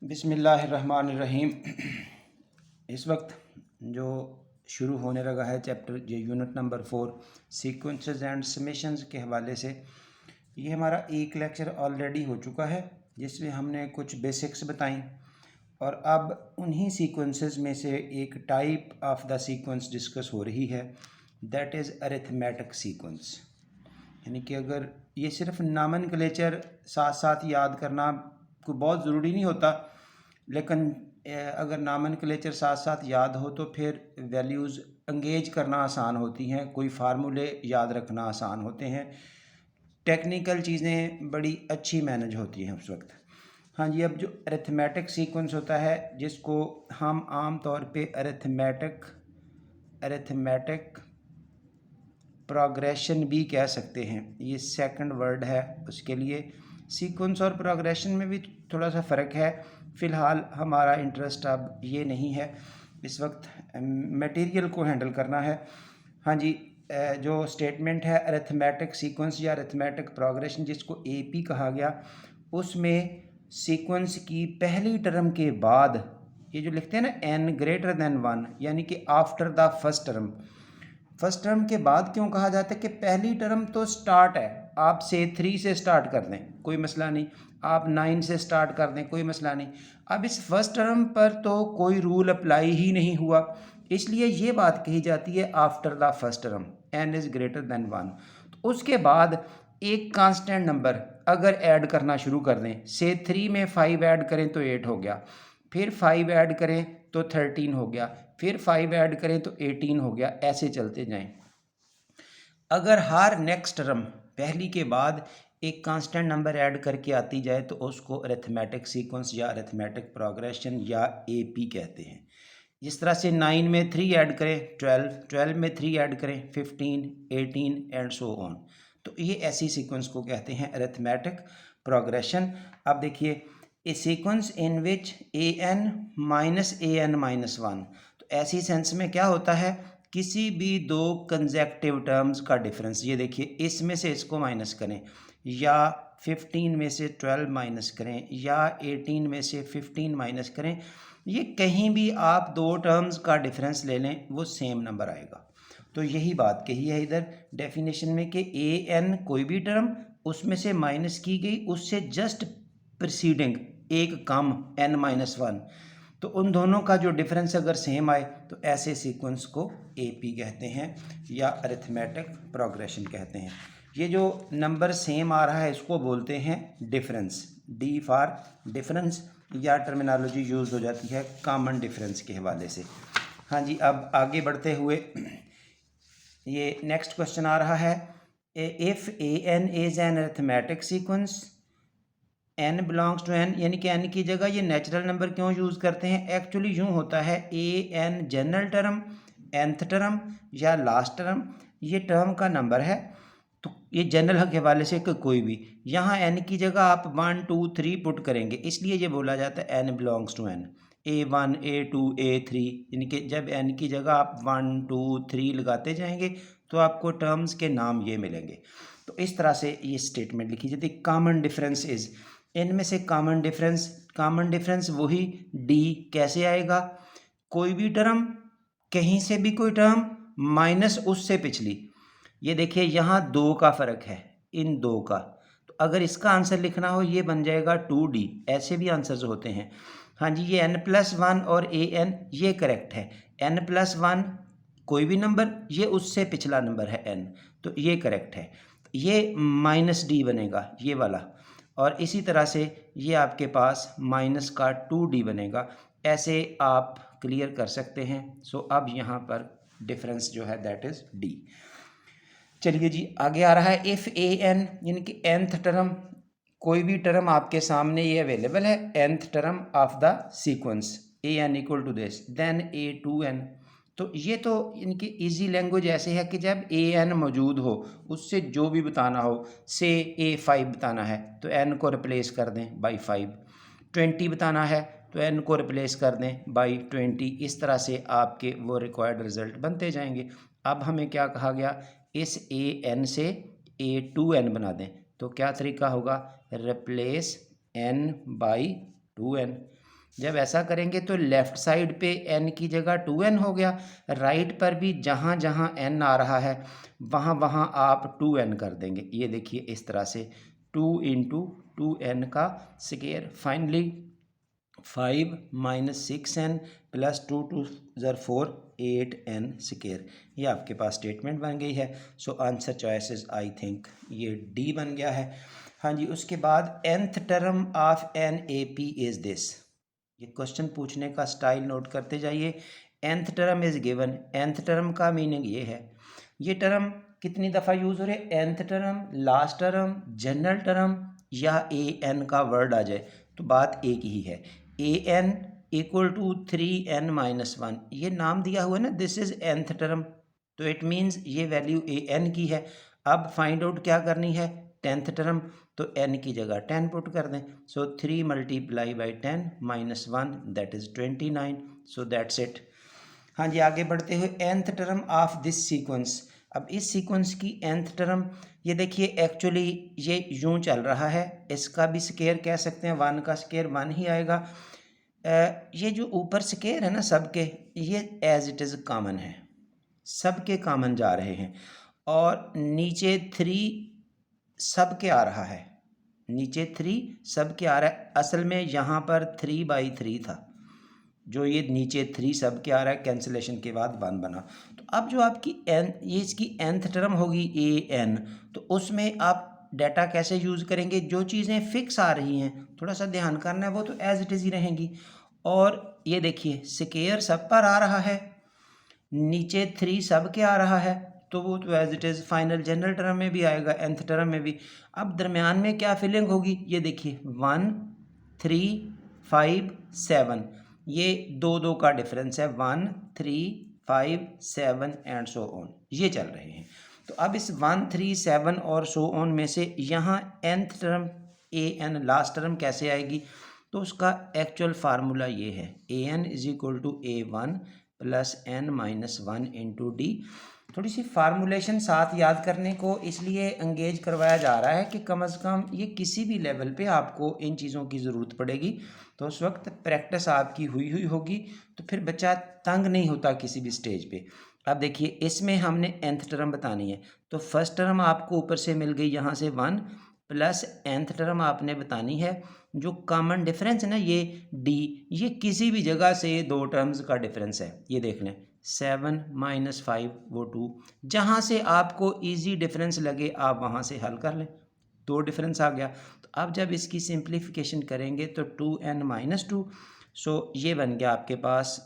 बिस्मिल्लाहिर्रहमानिर्रहीम। इस वक्त जो शुरू होने लगा है चैप्टर ये unit number 4 sequences and summations के हवाले से, ये हमारा एक लेक्चर ऑलरेडी हो चुका है जिसमें हमने कुछ बेसिक्स बताई और अब उन्हीं सीक्वेंसेस में से एक type of the sequence discuss हो रही है, दैट इज़ अरिथमेटिक सीक्वेंस। यानी कि अगर ये सिर्फ नॉमेनक्लेचर साथ साथ याद करना कोई बहुत ज़रूरी नहीं होता, लेकिन अगर नॉमेनक्लेचर साथ साथ याद हो तो फिर वैल्यूज़ एंगेज करना आसान होती हैं, कोई फार्मूले याद रखना आसान होते हैं, टेक्निकल चीज़ें बड़ी अच्छी मैनेज होती हैं उस वक्त। हाँ जी, अब जो अरिथमेटिक सीक्वेंस होता है जिसको हम आम तौर पे अरिथमेटिक प्रोग्रेशन भी कह सकते हैं, ये सेकंड वर्ड है उसके लिए। सीक्वेंस और प्रोग्रेशन में भी थोड़ा सा फ़र्क है, फ़िलहाल हमारा इंटरेस्ट अब ये नहीं है, इस वक्त मटेरियल को हैंडल करना है। हाँ जी, जो स्टेटमेंट है अरिथमेटिक सीक्वेंस या अरिथमेटिक प्रोग्रेशन जिसको एपी कहा गया, उसमें सीक्वेंस की पहली टर्म के बाद ये जो लिखते हैं ना n ग्रेटर देन 1, यानी कि आफ्टर द फर्स्ट टर्म के बाद क्यों कहा जाता है कि पहली टर्म तो स्टार्ट है, आप से 3 से स्टार्ट कर दें कोई मसला नहीं, आप 9 से स्टार्ट कर दें कोई मसला नहीं। अब इस फर्स्ट टर्म पर तो कोई रूल अप्लाई ही नहीं हुआ, इसलिए ये बात कही जाती है after the first term n is greater than 1। तो उसके बाद एक कांस्टेंट नंबर अगर ऐड करना शुरू कर दें, से 3 में 5 ऐड करें तो 8 हो गया, फिर 5 ऐड करें तो 13 हो गया, फिर 5 ऐड करें तो 18 हो गया, ऐसे चलते जाएं। अगर हर नेक्स्ट टर्म पहली के बाद एक कांस्टेंट नंबर ऐड करके आती जाए तो उसको अरिथमेटिक सीक्वेंस या अरिथमेटिक प्रोग्रेशन या एपी कहते हैं। जिस तरह से 9 में 3 ऐड करें 12, 12 में 3 ऐड करें 15, 18 एंड सो ऑन, तो ये ऐसी सीक्वेंस को कहते हैं अरिथमेटिक प्रोग्रेशन। अब देखिए, a sequence in which an minus an minus 1, तो ऐसी सेंस में क्या होता है, किसी भी दो कंजेक्टिव टर्म्स का डिफरेंस, ये देखिए इसमें से इसको माइनस करें या 15 में से 12 माइनस करें या 18 में से 15 माइनस करें, ये कहीं भी आप दो टर्म्स का डिफरेंस ले लें वो सेम नंबर आएगा। तो यही बात कही है इधर डेफिनेशन में कि ए एन कोई भी टर्म उसमें से माइनस की गई उससे जस्ट प्रीसीडिंग एक कम n माइनस 1, तो उन दोनों का जो डिफरेंस अगर सेम आए तो ऐसे सीक्वेंस को एपी कहते हैं या अरिथमेटिक प्रोग्रेशन कहते हैं। ये जो नंबर सेम आ रहा है इसको बोलते हैं डिफरेंस, डी फॉर डिफरेंस, या टर्मिनोलॉजी यूज़ हो जाती है कॉमन डिफरेंस के हवाले से। हाँ जी, अब आगे बढ़ते हुए ये नेक्स्ट क्वेश्चन आ रहा है, if a n is an arithmetic sequence n belongs to n, यानी कि n की जगह ये नेचुरल नंबर क्यों यूज़ करते हैं, एक्चुअली यूँ होता है a n general term, nth term या लास्ट टर्म ये टर्म का नंबर है, तो ये जनरल के हवाले से कोई भी, यहाँ n की जगह आप 1 2 3 पुट करेंगे, इसलिए ये बोला जाता है n belongs to n, a1 a2 a3, यानी कि जब n की जगह आप 1 2 3 लगाते जाएंगे तो आपको टर्म्स के नाम ये मिलेंगे। तो इस तरह से ये स्टेटमेंट लिखी जाती है, कॉमन डिफरेंस इज़, इनमें से कॉमन डिफरेंस वही डी कैसे आएगा, कोई भी टर्म कहीं से भी कोई टर्म माइनस उससे पिछली, ये देखिए यहाँ दो का फ़र्क है इन दो का, तो अगर इसका आंसर लिखना हो ये बन जाएगा 2d, ऐसे भी आंसर्स होते हैं। हाँ जी, ये n+1 और an ये करेक्ट है, n+1 कोई भी नंबर ये उससे पिछला नंबर है n, तो ये करेक्ट है, ये -d बनेगा ये वाला, और इसी तरह से ये आपके पास माइनस का 2d बनेगा, ऐसे आप क्लियर कर सकते हैं। सो अब यहाँ पर डिफरेंस जो है दैट इज़ d। चलिए जी, आगे आ रहा है, इफ़ ए एन यानी कि nth टर्म, कोई भी टर्म आपके सामने ये अवेलेबल है, nth term of the sequence a n equal to this then a2n, तो ये तो इनकी इजी लैंग्वेज ऐसे है कि जब ए एन मौजूद हो उससे जो भी बताना हो, से a5 बताना है तो n को रिप्लेस कर दें बाई 5, 20 बताना है तो n को रिप्लेस कर दें बाई 20, इस तरह से आपके वो रिक्वायर्ड रिजल्ट बनते जाएंगे। अब हमें क्या कहा गया, इस ए एन से a2n बना दें, तो क्या तरीका होगा, रिप्लेस n बाई 2n, जब ऐसा करेंगे तो लेफ़्ट साइड पे n की जगह 2n हो गया, राइट पर भी जहाँ जहाँ n आ रहा है वहाँ वहाँ आप 2n कर देंगे। ये देखिए इस तरह से 2 इंटू 2n का square, finally 5 minus 6n plus 2 2 ज़र 4 8n स्क्वायर। ये आपके पास स्टेटमेंट बन गई है। So answer choices I think ये डी बन गया है। हाँ जी, उसके बाद nth term of an A P is this. ये क्वेश्चन पूछने का स्टाइल नोट करते जाइए। nth term is given, nth term का मीनिंग ये है, ये टर्म कितनी दफ़ा यूज़ हो रहे हैं, nth term, last term, general term या ए एन का वर्ड आ जाए तो बात एक ही है। A n equal to 3n minus 1, ये नाम दिया हुआ है ना, दिस इज़ nth टर्म, तो इट मीन्स ये वैल्यू ए एन की है। अब फाइंड आउट क्या करनी है, 10th टर्म, तो n की जगह 10 पुट कर दें। सो 3 multiply by 10 minus 1 that is 29। So that's it. हाँ जी, आगे बढ़ते हुए nth term of this sequence. अब इस सीक्वेंस की nth टर्म, ये देखिए एक्चुअली ये यूं चल रहा है, इसका भी स्क्वायर कह सकते हैं, 1 का स्क्वायर 1 ही आएगा। ये जो ऊपर स्क्वायर है ना सबके, ये एज इट इज़ कॉमन है, सबके कॉमन जा रहे हैं, और नीचे 3 सबके आ रहा है, नीचे 3 सबके आ रहा है। असल में यहाँ पर 3/3 था, जो ये नीचे 3 सबके आ रहा है, कैंसिलेशन के बाद 1 बना। तो अब जो आपकी n, ये इसकी nth टर्म होगी a n, तो उसमें आप डाटा कैसे यूज़ करेंगे, जो चीज़ें फिक्स आ रही हैं थोड़ा सा ध्यान करना है, वो तो एज इट इज़ ही रहेंगी। और ये देखिए स्क्वायर सब पर आ रहा है, नीचे 3 सब के आ रहा है, तो वो तो as it is final general term में भी आएगा, nth टर्म में भी। अब दरमियान में क्या फिलिंग होगी, ये देखिए 1 3 5 7, ये 2 2 का डिफरेंस है, 1 3 5 7 एंड सो ऑन, ये चल रहे हैं। तो अब इस 1 3 7 और सो ऑन में से यहाँ nth term a n last term कैसे आएगी, तो उसका एक्चुअल फार्मूला ये है, a n is equal to A1 plus n minus 1 into d. थोड़ी सी फार्मूलेशन साथ याद करने को इसलिए एंगेज करवाया जा रहा है कि कम से कम ये किसी भी लेवल पे आपको इन चीज़ों की ज़रूरत पड़ेगी, तो उस वक्त प्रैक्टिस आपकी हुई होगी, तो फिर बच्चा तंग नहीं होता किसी भी स्टेज पे। अब देखिए इसमें हमने nth टर्म बतानी है, तो फर्स्ट टर्म आपको ऊपर से मिल गई यहाँ से 1, प्लस nth टर्म आपने बतानी है, जो कॉमन डिफरेंस है ना ये डी, ये किसी भी जगह से 2 टर्म्स का डिफरेंस है, ये देख लें 7 माइनस 5 वो 2, जहाँ से आपको इजी डिफरेंस लगे आप वहाँ से हल कर लें, 2 डिफरेंस आ गया। तो अब जब इसकी सिंप्लीफिकेशन करेंगे तो 2n माइनस 2, सो ये बन गया आपके पास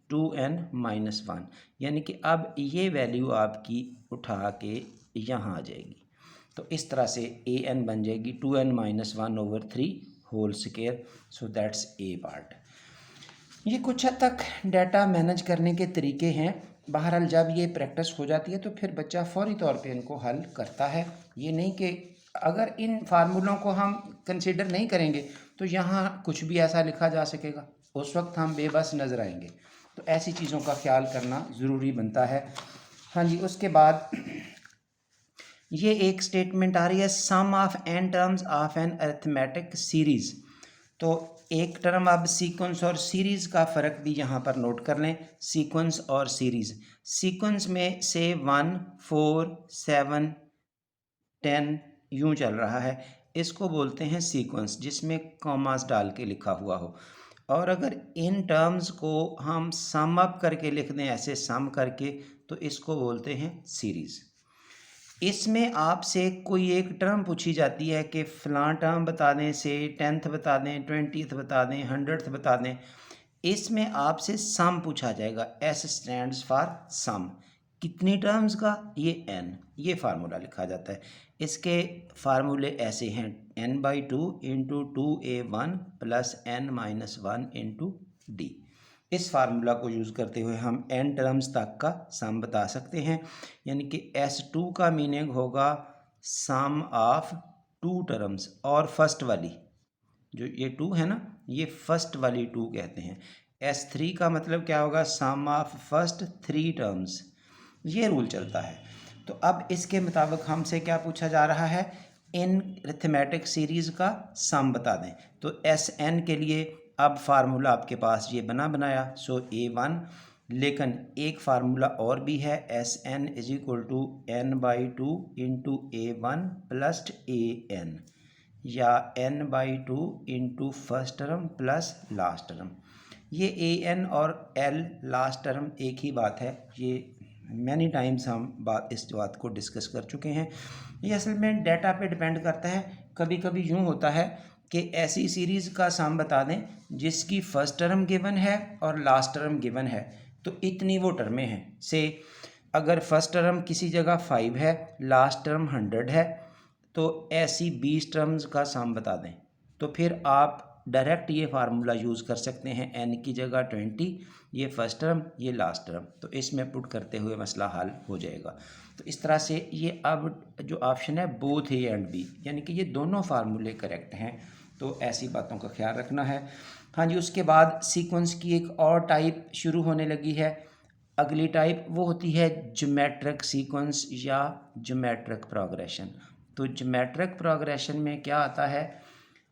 2n माइनस 1, यानी कि अब ये वैल्यू आपकी उठा के यहाँ आ जाएगी। तो इस तरह से ए एन बन जाएगी 2n minus 1 over 3 whole square. So that's a part. ये कुछ हद तक डाटा मैनेज करने के तरीके हैं। बहरहाल जब ये प्रैक्टिस हो जाती है तो फिर बच्चा फौरी तौर पे इनको हल करता है। ये नहीं कि अगर इन फार्मूलों को हम कंसिडर नहीं करेंगे तो यहाँ कुछ भी ऐसा लिखा जा सकेगा, उस वक्त हम बेबस नज़र आएंगे। तो ऐसी चीज़ों का ख्याल करना ज़रूरी बनता है। हाँ जी, उसके बाद ये एक स्टेटमेंट आ रही है, sum of n terms of an arithmetic series. तो एक टर्म, अब सीक्वेंस और सीरीज़ का फ़र्क भी यहाँ पर नोट कर लें। सीक्वेंस और सीरीज़, सीक्वेंस में से 1 4 7 10 यूँ चल रहा है, इसको बोलते हैं सीक्वेंस, जिसमें कॉमास डाल के लिखा हुआ हो। और अगर इन टर्म्स को हम सम अप करके लिख दें, ऐसे सम करके, तो इसको बोलते हैं सीरीज़। इसमें आपसे कोई एक टर्म पूछी जाती है कि फ़लाँ टर्म बता दें, से 10th बता दें, 20th बता दें, 100th बता दें, इसमें आपसे सम पूछा जाएगा। S स्टैंड्स फॉर सम, कितनी टर्म्स का, ये n, ये फार्मूला लिखा जाता है। इसके फार्मूले ऐसे हैं, n/2 into 2a1 plus n minus 1 into D. इस फार्मूला को यूज़ करते हुए हम n टर्म्स तक का सम बता सकते हैं, यानी कि S2 का मीनिंग होगा सम ऑफ 2 टर्म्स, और फर्स्ट वाली जो ये 2 है ना, ये फर्स्ट वाली 2 कहते हैं। S3 का मतलब क्या होगा, सम ऑफ फर्स्ट 3 टर्म्स, ये रूल चलता है। तो अब इसके मुताबिक हमसे क्या पूछा जा रहा है, इन अरिथमेटिक सीरीज़ का सम बता दें। तो Sn के लिए अब फार्मूला आपके पास ये बना बनाया, सो A1, लेकिन एक फार्मूला और भी है, SN is equal to N/2 into A1 plus AN, या N/2 into first term plus last term. ये AN और L लास्ट टर्म एक ही बात है, ये मैनी टाइम्स हम इस बात को डिस्कस कर चुके हैं। ये असल में डाटा पे डिपेंड करता है। कभी कभी यूँ होता है कि ऐसी सीरीज़ का सम बता दें जिसकी फ़र्स्ट टर्म गिवन है और लास्ट टर्म गिवन है, तो इतनी वो टर्में हैं। से अगर फर्स्ट टर्म किसी जगह 5 है, लास्ट टर्म 100 है, तो ऐसी 20 टर्म्स का सम बता दें, तो फिर आप डायरेक्ट ये फार्मूला यूज़ कर सकते हैं, n की जगह 20, ये फर्स्ट टर्म ये लास्ट टर्म, तो इसमें पुट करते हुए मसला हल हो जाएगा। तो इस तरह से ये अब जो ऑप्शन है बोथ A एंड B, यानी कि ये दोनों फार्मूले करेक्ट हैं, तो ऐसी बातों का ख्याल रखना है। हाँ जी, उसके बाद सीक्वेंस की एक और टाइप शुरू होने लगी है। अगली टाइप वो होती है ज्योमेट्रिक सीक्वेंस या ज्योमेट्रिक प्रोग्रेशन। तो ज्योमेट्रिक प्रोग्रेशन में क्या आता है,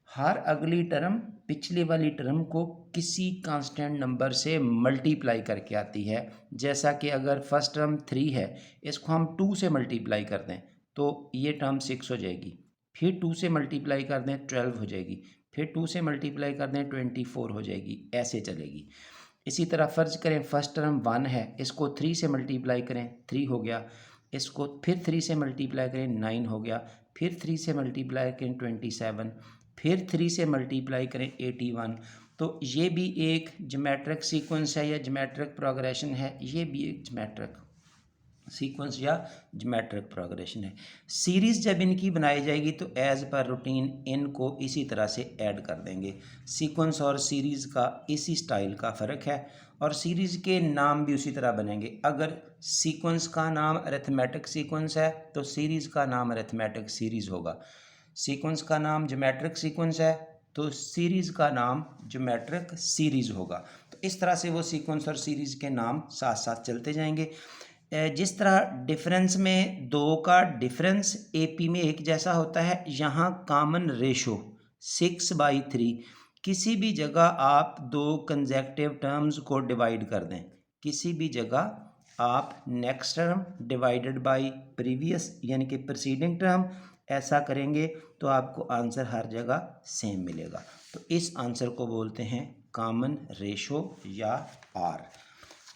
हर अगली टर्म पिछली वाली टर्म को किसी कांस्टेंट नंबर से मल्टीप्लाई करके आती है। जैसा कि अगर फर्स्ट टर्म 3 है, इसको हम 2 से मल्टीप्लाई कर दें तो ये टर्म 6 हो जाएगी, फिर 2 से मल्टीप्लाई कर दें 12 हो जाएगी, फिर 2 से मल्टीप्लाई कर दें 24 हो जाएगी, ऐसे चलेगी। इसी तरह फ़र्ज़ करें फर्स्ट टर्म 1 है, इसको 3 से मल्टीप्लाई करें 3 हो गया, इसको फिर 3 से मल्टीप्लाई करें 9 हो गया, फिर 3 से मल्टीप्लाई करें 27, फिर 3 से मल्टीप्लाई करें 81। तो ये भी एक ज्योमेट्रिक सीक्वेंस है या ज्योमेट्रिक प्रोग्रेशन है, ये भी एक ज्योमेट्रिक सीक्वेंस या ज्योमेट्रिक प्रोग्रेशन है। सीरीज़ जब इनकी बनाई जाएगी तो एज़ पर रूटीन इनको इसी तरह से ऐड कर देंगे। सीक्वेंस और सीरीज़ का इसी स्टाइल का फ़र्क है, और सीरीज़ के नाम भी उसी तरह बनेंगे। अगर सीक्वेंस का नाम अरिथमेटिक सीक्वेंस है तो सीरीज़ का नाम अरिथमेटिक सीरीज़ होगा। सीक्वेंस का नाम ज्योमेट्रिक सीक्वेंस है तो सीरीज़ का नाम ज्योमेट्रिक सीरीज़ होगा। तो इस तरह से वो सीक्वेंस और सीरीज़ के नाम साथ साथ चलते जाएंगे। जिस तरह डिफरेंस में दो का डिफरेंस AP में एक जैसा होता है, यहाँ कॉमन रेशो 6/3, किसी भी जगह आप दो कंसेक्टिव टर्म्स को डिवाइड कर दें, किसी भी जगह आप next term divided by previous यानी कि प्रीसीडिंग टर्म ऐसा करेंगे तो आपको आंसर हर जगह सेम मिलेगा। तो इस आंसर को बोलते हैं कॉमन रेशो या R।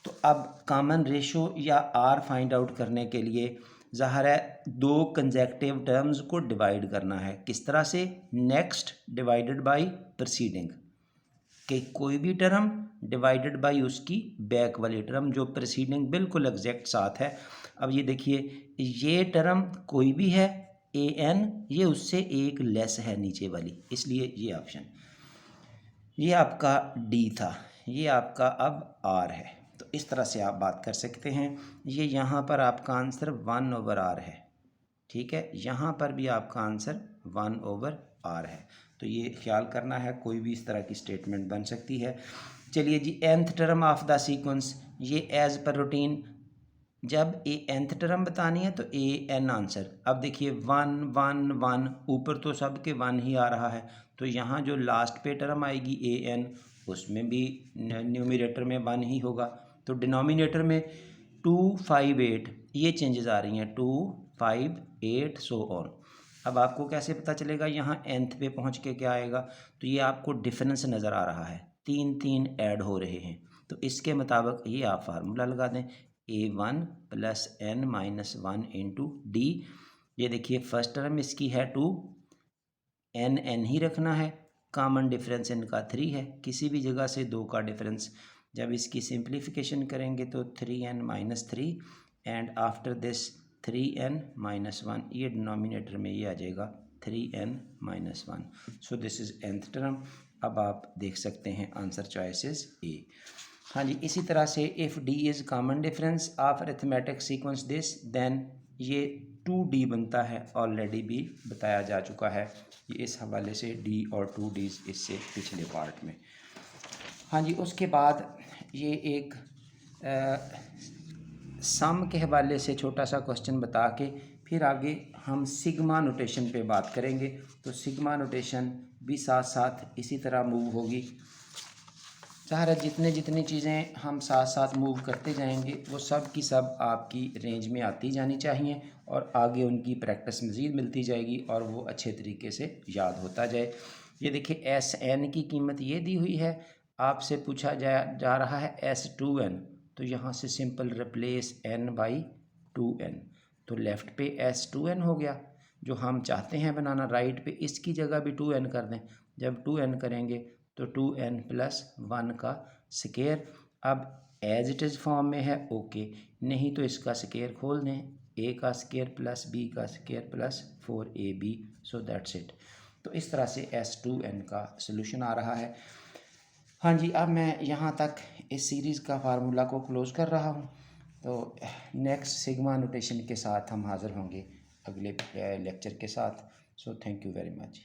तो अब कॉमन रेशो या R फाइंड आउट करने के लिए ज़ाहिर है दो कंसेक्टिव टर्म्स को डिवाइड करना है। किस तरह से, नेक्स्ट डिवाइडेड बाय प्रीसीडिंग, कि कोई भी टर्म डिवाइडेड बाय उसकी बैक वाली टर्म जो प्रीसीडिंग बिल्कुल एग्जैक्ट साथ है। अब ये देखिए, ये टर्म कोई भी है AN, ये उससे एक लेस है नीचे वाली, इसलिए ये ऑप्शन, ये आपका D था, ये आपका अब R है। तो इस तरह से आप बात कर सकते हैं। ये यहाँ पर आपका आंसर 1/R है, ठीक है, यहाँ पर भी आपका आंसर 1/R है। तो ये ख्याल करना है, कोई भी इस तरह की स्टेटमेंट बन सकती है। चलिए जी, nth term of the sequence, ये एज पर रूटीन जब nth टर्म बतानी है तो AN आंसर। अब देखिए 1 1 1, ऊपर तो सब के 1 ही आ रहा है, तो यहाँ जो लास्ट पे टर्म आएगी AN, उसमें भी न्यूमरेटर में 1 ही होगा। तो डिनोमिनेटर में 2 5 8 ये चेंजेस आ रही हैं, 2 5 8 सो ऑन। अब आपको कैसे पता चलेगा यहाँ nth पे पहुँच के क्या आएगा, तो ये आपको डिफरेंस नज़र आ रहा है, 3 3 ऐड हो रहे हैं, तो इसके मुताबिक ये आप फार्मूला लगा दें, A1 + n-1 इंटू D। ये देखिए फर्स्ट टर्म इसकी है 2, n ही रखना है, कॉमन डिफरेंस इनका 3 है, किसी भी जगह से 2 का डिफरेंस। जब इसकी सिंप्लीफिकेशन करेंगे तो 3n-3 and after this 3n-1, ये डिनोमिनेटर में ये आ जाएगा 3n-1। So this is nth term. अब आप देख सकते हैं आंसर चॉइस इज़ A। हाँ जी, इसी तरह से if D is common difference of arithmetic sequence this, then ये 2D बनता है, ऑलरेडी भी बताया जा चुका है ये इस हवाले से, D और 2D's इससे पिछले पार्ट में। हाँ जी, उसके बाद ये एक सम के हवाले से छोटा सा क्वेश्चन बता के फिर आगे हम सिग्मा नोटेशन पे बात करेंगे। तो सिग्मा नोटेशन भी साथ साथ इसी तरह मूव होगी। ज़ाहिर है जितने जितनी चीज़ें हम साथ साथ मूव करते जाएंगे वो सब की सब आपकी रेंज में आती जानी चाहिए और आगे उनकी प्रैक्टिस मज़ीद मिलती जाएगी और वो अच्छे तरीके से याद होता जाए। ये देखिए एस एन की कीमत ये दी हुई है, आपसे पूछा जा रहा है S2N, तो यहाँ से simple replace n by 2n, तो लेफ़्ट पे S2N हो गया। जो हम चाहते हैं बनाना राइट पे इसकी जगह भी 2n कर दें। जब 2n करेंगे तो 2n प्लस 1 का स्केयर, अब एज इट इज़ फॉर्म में है ओके, नहीं तो इसका स्केयर खोल दें, a का स्केयर प्लस b का square plus 4ab, so that's it. तो इस तरह से S2N का सलूशन आ रहा है। हाँ जी, अब मैं यहाँ तक इस सीरीज़ का फार्मूला को क्लोज़ कर रहा हूँ। तो नेक्स्ट सिग्मा नोटेशन के साथ हम हाज़िर होंगे अगले लेक्चर के साथ। So thank you very much.